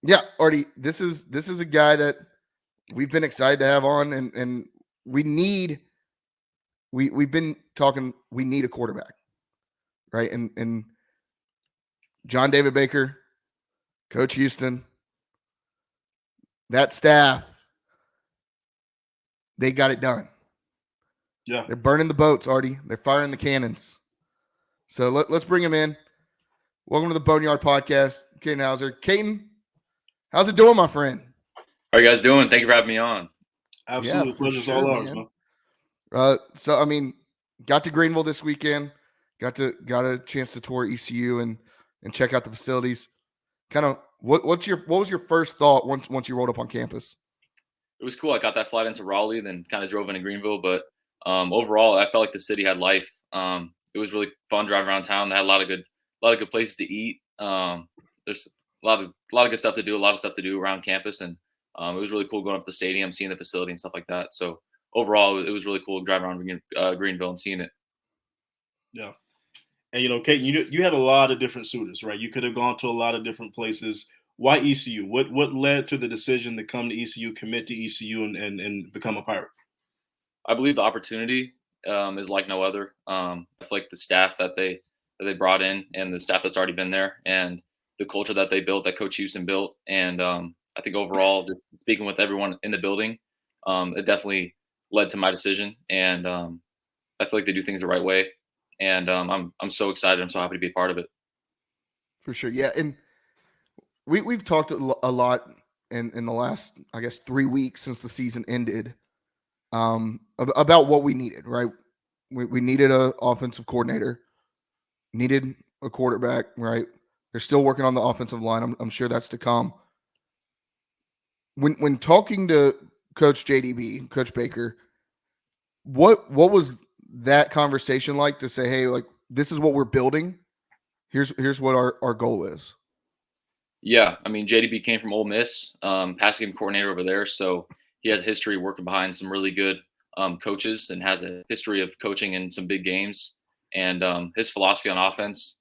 Yeah, Artie, this is a guy that we've been excited to have on, and we've been talking. We need a quarterback, right? And John David Baker, Coach Houston, that staff, they got it done. Yeah. They're burning the boats, Artie. They're firing the cannons. So let's bring him in. Welcome to the Boneyard Podcast, Katin Houser. Katin, how's it doing, my friend? How are you guys doing? Thank you for having me on. Absolutely. Yeah, Pleasure's sure, all ours, man. man. So I mean, got to Greenville this weekend. Got a chance to tour ECU and check out the facilities. Kind of what was your first thought once you rolled up on campus? It was cool. I got that flight into Raleigh, then kind of drove into Greenville. But overall, I felt like the city had life. It was really fun driving around town. They had a lot of good places to eat. There's a lot of good stuff to do. A lot of stuff to do around campus, and it was really cool going up to the stadium, seeing the facility and stuff like that. So overall, it was really cool driving around Greenville and seeing it. Yeah. And, Katin, you had a lot of different suitors, right? You could have gone to a lot of different places. Why ECU? What led to the decision to come to ECU, commit to ECU, and become a Pirate? I believe the opportunity is like no other. I feel like the staff that they brought in and the staff that's already been there and the culture that they built, that Coach Houston built. And I think overall, just speaking with everyone in the building, it definitely led to my decision. And I feel like they do things the right way. And I'm so excited. I'm so happy to be a part of it. For sure, yeah. And we've talked a lot in the last, I guess, 3 weeks since the season ended, about what we needed. Right, we needed an offensive coordinator, needed a quarterback. Right, they're still working on the offensive line. I'm sure that's to come. When talking to Coach JDB, Coach Baker, what was that conversation like to say, hey, like, this is what we're building. Here's what our goal is. Yeah, I mean, JDB came from Ole Miss, passing game coordinator over there, so he has a history working behind some really good coaches and has a history of coaching in some big games. And his philosophy on offense,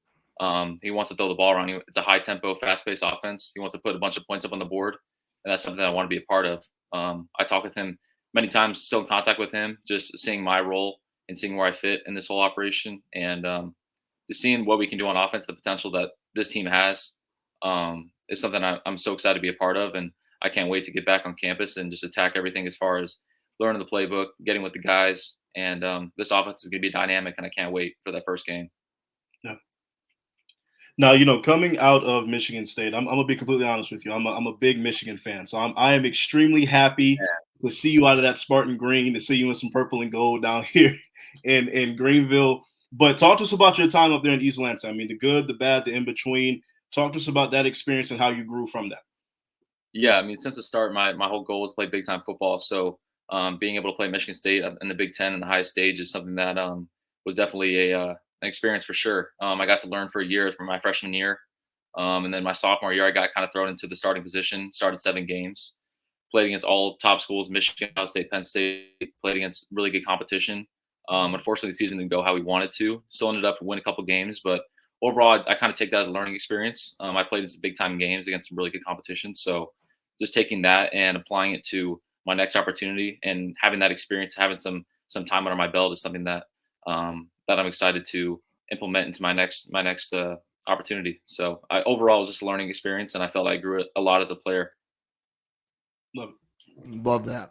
he wants to throw the ball around. It's a high tempo, fast paced offense. He wants to put a bunch of points up on the board, and that's something I want to be a part of. I talk with him many times, still in contact with him, just seeing my role and seeing where I fit in this whole operation, and just seeing what we can do on offense, the potential that this team has. Is something I'm so excited to be a part of, and I can't wait to get back on campus and just attack everything as far as learning the playbook, getting with the guys, and this offense is going to be dynamic, and I can't wait for that first game. Yeah. Now, coming out of Michigan State, I'm gonna be completely honest with you. I'm a big Michigan fan, so I am extremely happy to see you out of that Spartan green, to see you in some purple and gold down here in Greenville. But talk to us about your time up there in East Lansing. I mean, the good, the bad, the in between. Talk to us about that experience and how you grew from that. Yeah, I mean, since the start, my whole goal was to play big time football. So being able to play Michigan State in the Big Ten in the highest stage is something that was definitely an experience for sure. I got to learn for a year from my freshman year, and then my sophomore year, I got kind of thrown into the starting position. Started 7 games, played against all top schools: Michigan, Ohio State, Penn State. Played against really good competition. Unfortunately, the season didn't go how we wanted to. Still ended up winning a couple games, but overall, I kind of take that as a learning experience. I played in some big time games against some really good competition. So just taking that and applying it to my next opportunity and having that experience, having some time under my belt is something that that I'm excited to implement into my next opportunity. So overall, it was just a learning experience, and I felt I grew a lot as a player. Love that.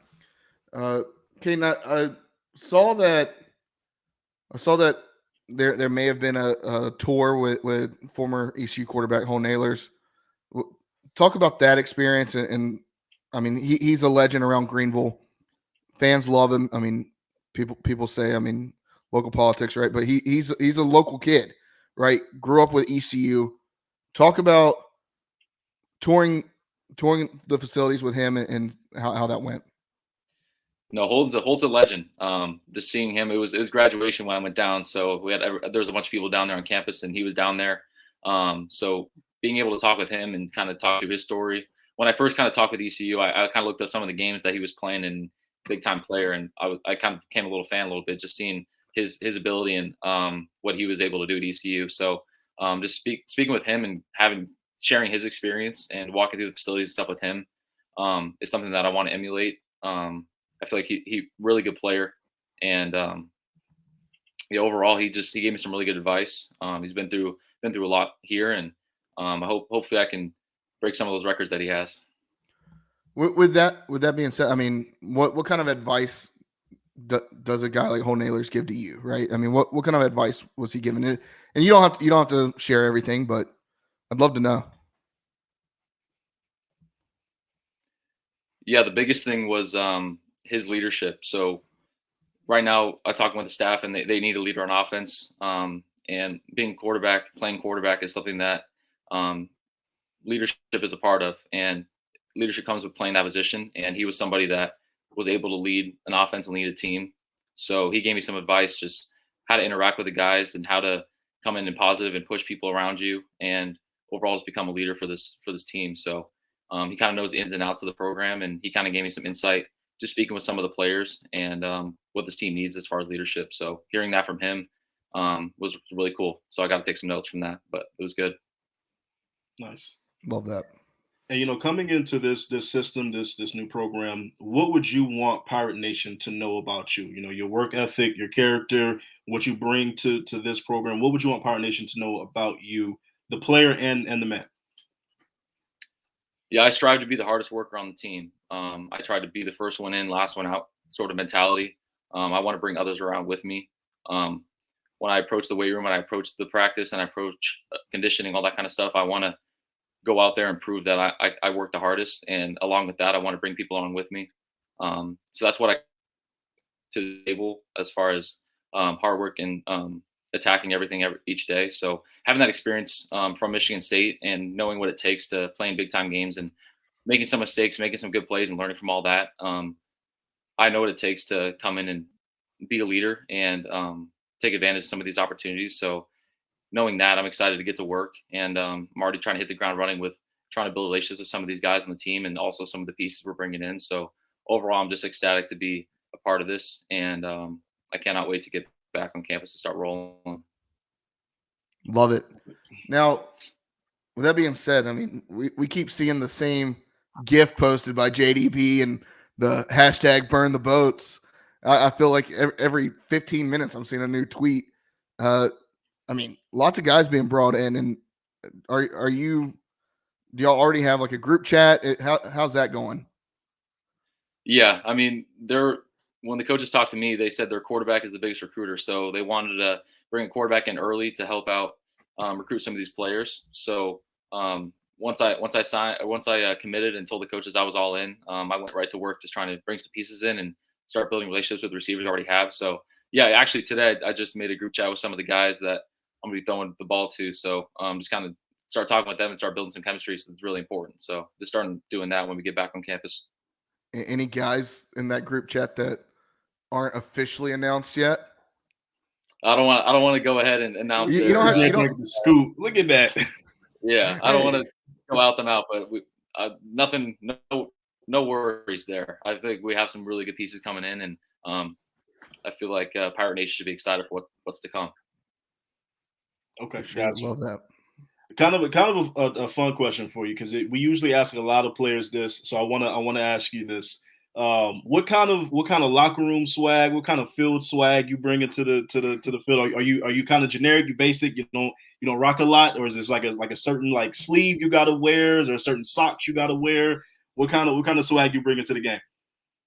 Okay, I saw that there may have been a tour with former ECU quarterback Hole Nailers. Talk about that experience, and I mean, he's a legend around Greenville. Fans love him. I mean, people say, I mean, local politics, right? But he's a local kid, right? Grew up with ECU. Talk about touring the facilities with him and how that went. No, Holden's a legend. Just seeing him, it was graduation when I went down. So there was a bunch of people down there on campus, and he was down there. So being able to talk with him and kind of talk through his story. When I first kind of talked with ECU, I kind of looked at some of the games that he was playing in, big time player, and I kind of became a little fan a little bit, just seeing his ability and what he was able to do at ECU. So just speaking with him and having sharing his experience and walking through the facilities and stuff with him is something that I want to emulate. I feel like he really good player, and overall he gave me some really good advice. He's been through a lot here, and hopefully I can break some of those records that he has. With that being said, I mean, what kind of advice does a guy like Ho Nailers give to you, right? I mean, what kind of advice was he giving it? And you don't have to share everything, but I'd love to know. Yeah, the biggest thing was his leadership. So right now, I talk with the staff, and they need a leader on offense. And playing quarterback is something that leadership is a part of, and leadership comes with playing that position. And he was somebody that was able to lead an offense and lead a team. So he gave me some advice, just how to interact with the guys and how to come in and positive and push people around you, and overall just become a leader for this team. So he kind of knows the ins and outs of the program, and he kind of gave me some insight just speaking with some of the players and what this team needs as far as leadership. So hearing that from him was really cool. So I got to take some notes from that, but it was good. Nice. Love that. And coming into this system, this new program, what would you want Pirate Nation to know about you? Your work ethic, your character, what you bring to this program. What would you want Pirate Nation to know about you, the player and the man? Yeah, I strive to be the hardest worker on the team. I try to be the first one in, last one out sort of mentality. I want to bring others around with me. When I approach the weight room, when I approach the practice, and I approach conditioning, all that kind of stuff, I want to go out there and prove that I work the hardest. And along with that, I want to bring people along with me. So that's what I to the table as far as hard work and attacking everything each day. So having that experience from Michigan State and knowing what it takes to play in big time games and making some mistakes, making some good plays, and learning from all that, I know what it takes to come in and be a leader and take advantage of some of these opportunities. So knowing that, I'm excited to get to work, and I'm already trying to hit the ground running with trying to build relationships with some of these guys on the team and also some of the pieces we're bringing in. So overall, I'm just ecstatic to be a part of this, and I cannot wait to get back on campus to start rolling. Love it. Now, with that being said, I mean, we keep seeing the same GIF posted by JDB and the hashtag burn the boats. I feel like every 15 minutes I'm seeing a new tweet. I mean, lots of guys being brought in, and do y'all already have like a group chat? How's that going? Yeah, I mean, when the coaches talked to me, they said their quarterback is the biggest recruiter, so they wanted to bring a quarterback in early to help out recruit some of these players. So once I committed and told the coaches I was all in, I went right to work just trying to bring some pieces in and start building relationships with receivers I already have. So yeah, actually today I just made a group chat with some of the guys that I'm gonna be throwing the ball to. So just kind of start talking with them and start building some chemistry. So it's really important. So just starting doing that when we get back on campus. Any guys in that group chat that aren't officially announced yet? I don't want to go ahead and announce. You don't have the scoop. Look at that. Yeah, I don't want to go out them out, but nothing, no worries there. I think we have some really good pieces coming in, and I feel like Pirate Nation should be excited for what's to come. Okay, sure. gotcha. Love that. Kind of a fun question for you, because we usually ask a lot of players this, so I want to ask you this. What kind of locker room swag, what kind of field swag you bring into the field? Are you kind of generic, you basic, you don't rock a lot, or is this like a certain like sleeve you gotta wear? Is there a certain socks you gotta wear? What kind of swag you bring into the game?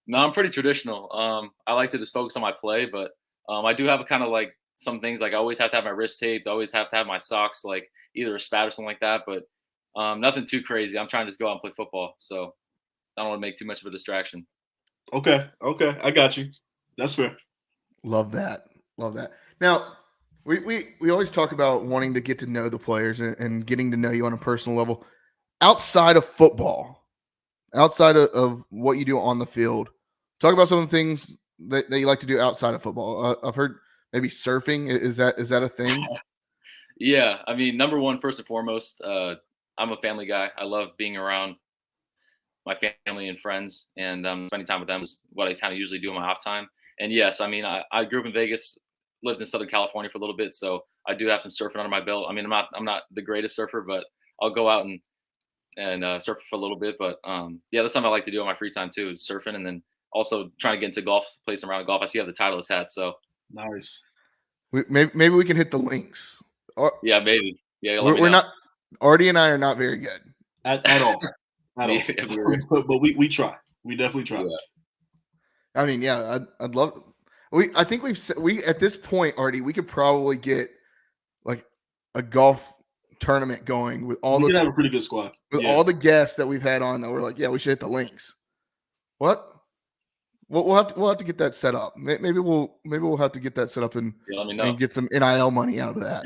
No, I'm pretty traditional. I like to just focus on my play, but I do have a kind of like some things, like I always have to have my wrist taped, I always have to have my socks like either a spat or something like that, but nothing too crazy. I'm trying to just go out and play football, so I don't want to make too much of a distraction. Okay, I got you. That's fair. Love that. Now, we always talk about wanting to get to know the players and getting to know you on a personal level. Outside of football, outside of what you do on the field, talk about some of the things that you like to do outside of football. I've heard maybe surfing. Is that a thing? Yeah, I mean, number one, first and foremost, I'm a family guy. I love being around my family and friends, and spending time with them is what I kind of usually do in my off time. And yes, I mean, I grew up in Vegas, lived in Southern California for a little bit, so I do have some surfing under my belt. I mean, I'm not the greatest surfer, but I'll go out and surf for a little bit. But yeah, that's something I like to do on my free time too, is surfing, and then also trying to get into golf, play some round of golf. I see you have the Titleist hat, so Nice. Maybe we can hit the links. yeah, maybe. Yeah, We're not. Artie and I are not very good at all. At all. But we try. We definitely try. Yeah. I mean, yeah, I'd love. I think we at this point, Artie, we could probably get like a golf tournament going with all we could have a pretty good squad with all the guests that we've had on. That we're like, yeah, we should hit the links. What? We'll have to get that set up. Maybe we'll have to get that set up and get some NIL money out of that.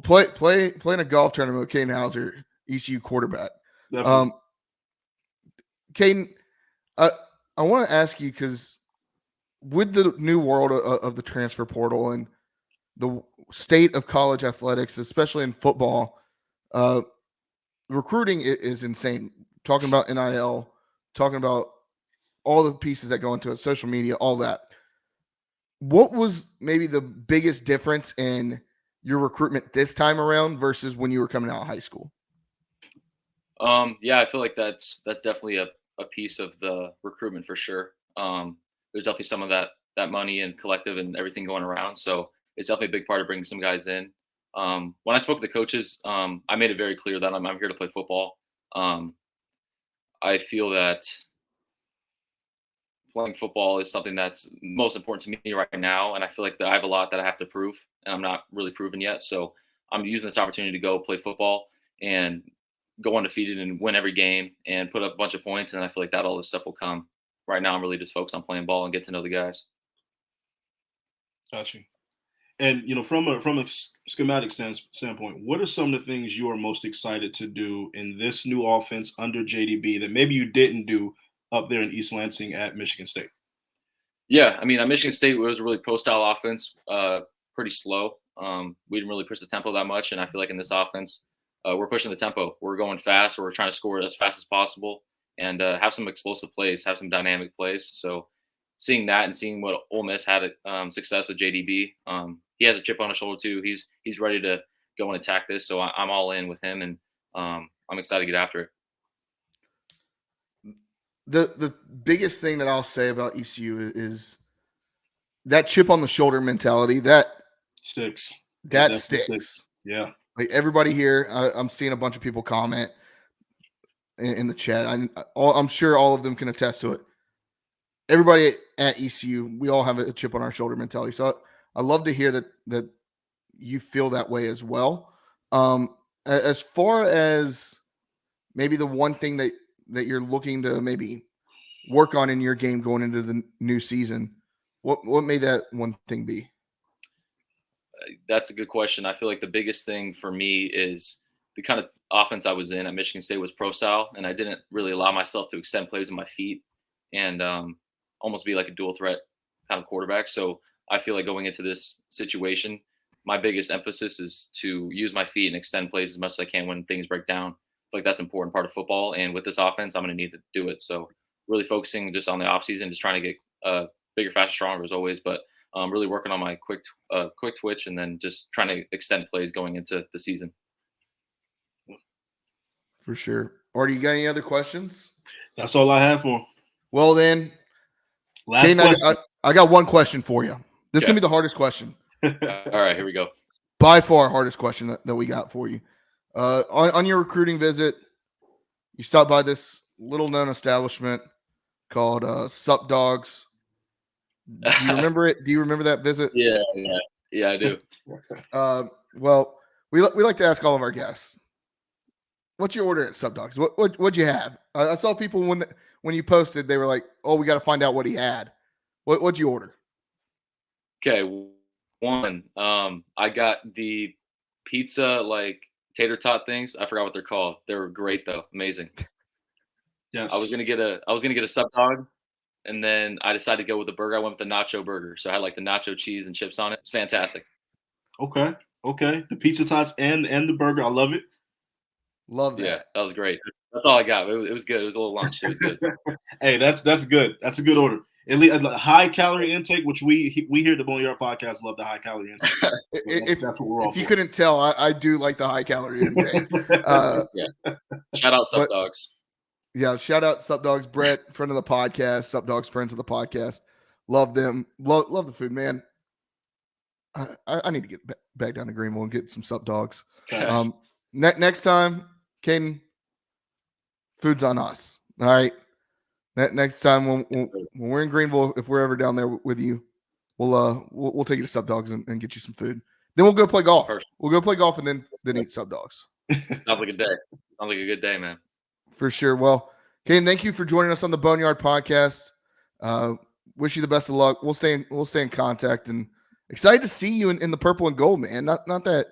Playing a golf tournament with Katin Houser, ECU quarterback. Katin, I want to ask you, because with the new world of the transfer portal and the state of college athletics, especially in football, recruiting is insane. Talking about NIL, talking about all the pieces that go into it, social media, all that. What was maybe the biggest difference in your recruitment this time around versus when you were coming out of high school? Yeah, I feel like that's definitely a piece of the recruitment for sure. There's definitely some of that money and collective and everything going around. So it's definitely a big part of bringing some guys in. When I spoke to the coaches, I made it very clear that I'm here to play football. I feel that playing football is something that's most important to me right now. And I feel like I have a lot that I have to prove, and I'm not really proven yet. So I'm using this opportunity to go play football and go undefeated and win every game and put up a bunch of points. And I feel like that all this stuff will come. Right now, I'm really just focused on playing ball and get to know the guys. Got you. And, from a schematic standpoint, what are some of the things you are most excited to do in this new offense under JDB that maybe you didn't do up there in East Lansing at Michigan State? Yeah, I mean, at Michigan State, it was a really pro-style offense, pretty slow. We didn't really push the tempo that much, and I feel like in this offense, we're pushing the tempo. We're going fast. We're trying to score as fast as possible and have some explosive plays, have some dynamic plays. So seeing that and seeing what Ole Miss had success with JDB, he has a chip on his shoulder too. He's ready to go and attack this. So I'm all in with him, and I'm excited to get after it. The biggest thing that I'll say about ECU is that chip on the shoulder mentality that sticks. That sticks. Yeah. Like everybody here, I'm seeing a bunch of people comment in the chat. I'm sure all of them can attest to it. Everybody at ECU, we all have a chip on our shoulder mentality. So I love to hear that you feel that way as well. As far as maybe the one thing that you're looking to maybe work on in your game going into the new season, what may that one thing be? That's a good question. I feel like the biggest thing for me is the kind of offense I was in at Michigan State was pro style, and I didn't really allow myself to extend plays with my feet and almost be like a dual threat kind of quarterback. So I feel like going into this situation, my biggest emphasis is to use my feet and extend plays as much as I can when things break down. I feel like that's an important part of football. And with this offense, I'm going to need to do it. So really focusing just on the offseason, just trying to get bigger, faster, stronger as always, but really working on my quick twitch and then just trying to extend plays going into the season. For sure. Artie, you got any other questions? That's all I have for him. Well, then, last question. I got one question for you. This is going to be the hardest question. All right, here we go. By far, hardest question that we got for you. On your recruiting visit, you stopped by this little-known establishment called Sup Dogs. Do you remember it? Do you remember that visit? Yeah, I do. Well, we like to ask all of our guests, what's your order at Sup Dogs? What'd you have? I saw people when you posted, they were like, "Oh, we got to find out what he had." What'd you order? Okay, one. I got the pizza like tater tot things. I forgot what they're called. They were great though, amazing. Yes. I was gonna get a Sup Dog, and then I decided to go with the burger. I went with the nacho burger, so I had like the nacho cheese and chips on it. It's fantastic. Okay. The pizza tots and the burger, I love it. Love that. Yeah, that was great. That's all I got. It was good. It was a little lunch. It was good. Hey, that's good. That's a good order. At least a high calorie intake, which we here at the Boneyard Podcast love the high calorie intake. That's what we're all if you for. couldn't tell, I do like the high calorie intake. Shout out Sup Dogs. Yeah, shout out Sup Dogs, Brett, friend of the podcast, Sup Dogs, friends of the podcast. Love them. Love the food, man. I need to get back down to Greenville and get some Sup Dogs. Next time, Katin, food's on us. All right. Next time when we're in Greenville, if we're ever down there with you, we'll take you to Sup Dogs and get you some food. Then we'll go play golf. Perfect. We'll go play golf and then eat Sup Dogs. Sounds like a day. Sounds like a good day, man. For sure. Well, Katin, thank you for joining us on the Boneyard Podcast. Wish you the best of luck. We'll stay in contact and excited to see you in the purple and gold, man. Not that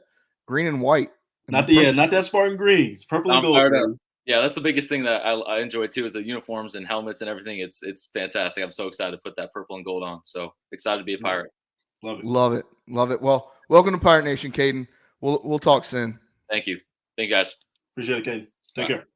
green and white. Not that Spartan green. It's purple and gold. Yeah, that's the biggest thing that I enjoy too, is the uniforms and helmets and everything. It's fantastic. I'm so excited to put that purple and gold on. So excited to be a Pirate. Love it. Well, welcome to Pirate Nation, Katin. We'll talk soon. Thank you. Thank you guys. Appreciate it, Katin. Take care.